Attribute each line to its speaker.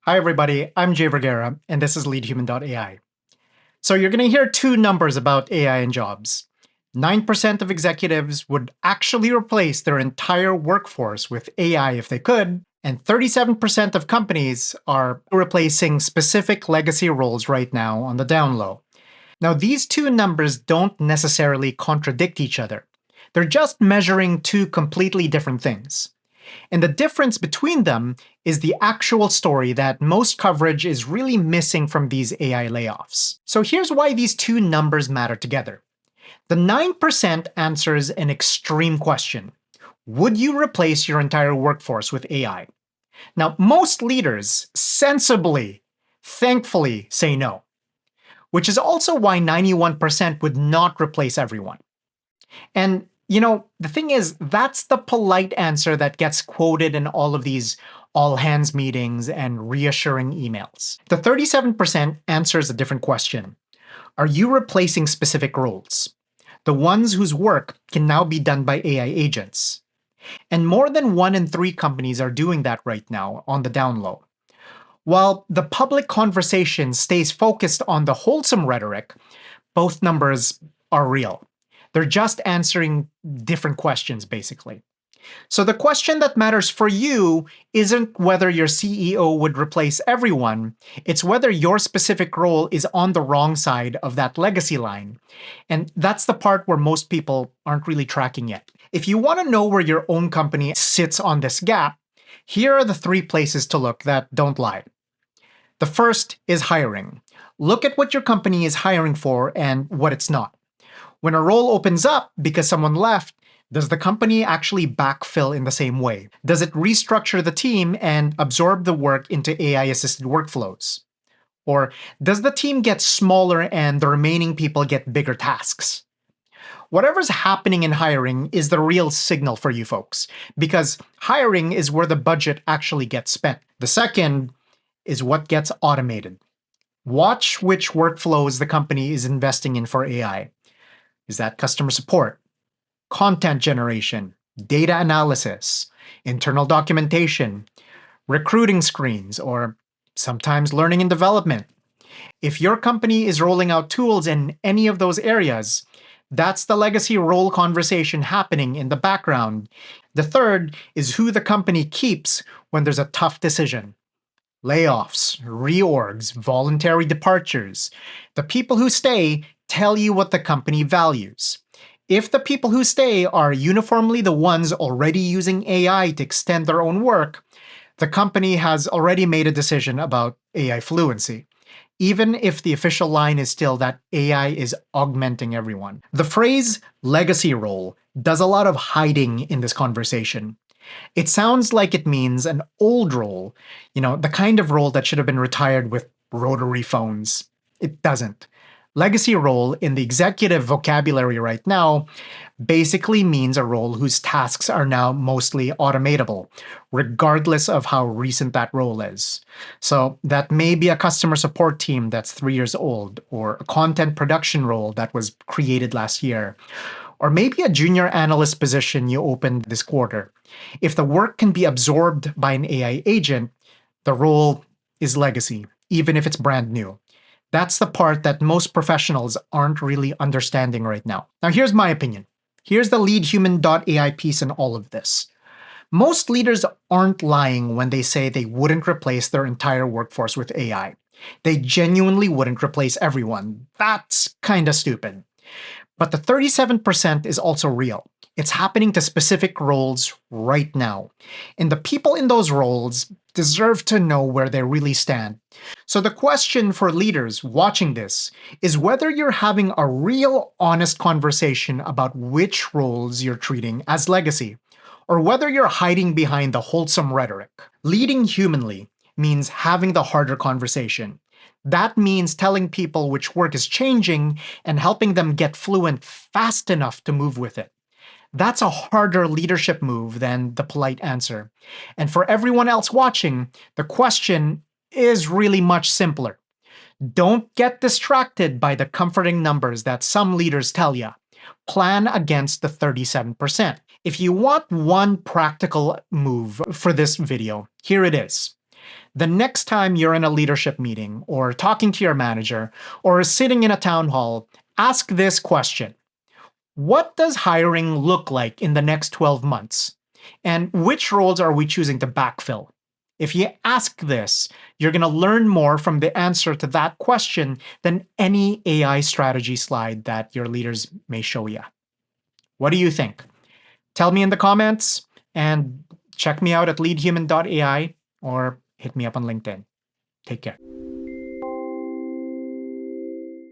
Speaker 1: Hi everybody, I'm Jay Vergara, and this is leadhuman.ai. So you're going to hear two numbers about AI and jobs. 9% of executives would actually replace their entire workforce with AI if they could, and 37% of companies are replacing specific legacy roles right now on the down low. Now, these two numbers don't necessarily contradict each other. They're just measuring two completely different things. And the difference between them is the actual story that most coverage is really missing from these AI layoffs. So here's why these two numbers matter together. The 9% answers an extreme question. Would you replace your entire workforce with AI? Now, most leaders sensibly, thankfully, say no, which is also why 91% would not replace everyone. And the thing is, that's the polite answer that gets quoted in all of these all hands meetings and reassuring emails. The 37% answers a different question. Are you replacing specific roles? The ones whose work can now be done by AI agents. And more than 1 in 3 companies are doing that right now on the down low. While the public conversation stays focused on the wholesome rhetoric, both numbers are real. They're just answering different questions, basically. So the question that matters for you isn't whether your CEO would replace everyone, it's whether your specific role is on the wrong side of that legacy line. And that's the part where most people aren't really tracking yet. If you want to know where your own company sits on this gap, here are the 3 places to look that don't lie. The first is hiring. Look at what your company is hiring for and what it's not. When a role opens up because someone left, does the company actually backfill in the same way? Does it restructure the team and absorb the work into AI-assisted workflows? Or does the team get smaller and the remaining people get bigger tasks? Whatever's happening in hiring is the real signal for you folks, because hiring is where the budget actually gets spent. The second is what gets automated. Watch which workflows the company is investing in for AI. Is that customer support, content generation, data analysis, internal documentation, recruiting screens, or sometimes learning and development? If your company is rolling out tools in any of those areas, that's the legacy role conversation happening in the background. The third is who the company keeps when there's a tough decision. Layoffs, reorgs, voluntary departures. The people who stay tell you what the company values. If the people who stay are uniformly the ones already using AI to extend their own work, the company has already made a decision about AI fluency, even if the official line is still that AI is augmenting everyone. The phrase legacy role does a lot of hiding in this conversation. It sounds like it means an old role, the kind of role that should have been retired with rotary phones. It doesn't. Legacy role in the executive vocabulary right now basically means a role whose tasks are now mostly automatable, regardless of how recent that role is. So that may be a customer support team that's 3 years old, or a content production role that was created last year, or maybe a junior analyst position you opened this quarter. If the work can be absorbed by an AI agent, the role is legacy, even if it's brand new. That's the part that most professionals aren't really understanding right now. Now, here's my opinion. Here's the leadhuman.ai piece in all of this. Most leaders aren't lying when they say they wouldn't replace their entire workforce with AI. They genuinely wouldn't replace everyone. That's kinda stupid. But the 37% is also real. It's happening to specific roles right now. And the people in those roles deserve to know where they really stand. So the question for leaders watching this is whether you're having a real honest conversation about which roles you're treating as legacy, or whether you're hiding behind the wholesome rhetoric. Leading humanly means having the harder conversation. That means telling people which work is changing and helping them get fluent fast enough to move with it. That's a harder leadership move than the polite answer. And for everyone else watching, the question is really much simpler. Don't get distracted by the comforting numbers that some leaders tell you. Plan against the 37%. If you want one practical move for this video, here it is. The next time you're in a leadership meeting or talking to your manager or sitting in a town hall, ask this question. What does hiring look like in the next 12 months? And which roles are we choosing to backfill? If you ask this, you're going to learn more from the answer to that question than any AI strategy slide that your leaders may show you. What do you think? Tell me in the comments and check me out at leadhuman.ai or hit me up on LinkedIn. Take care.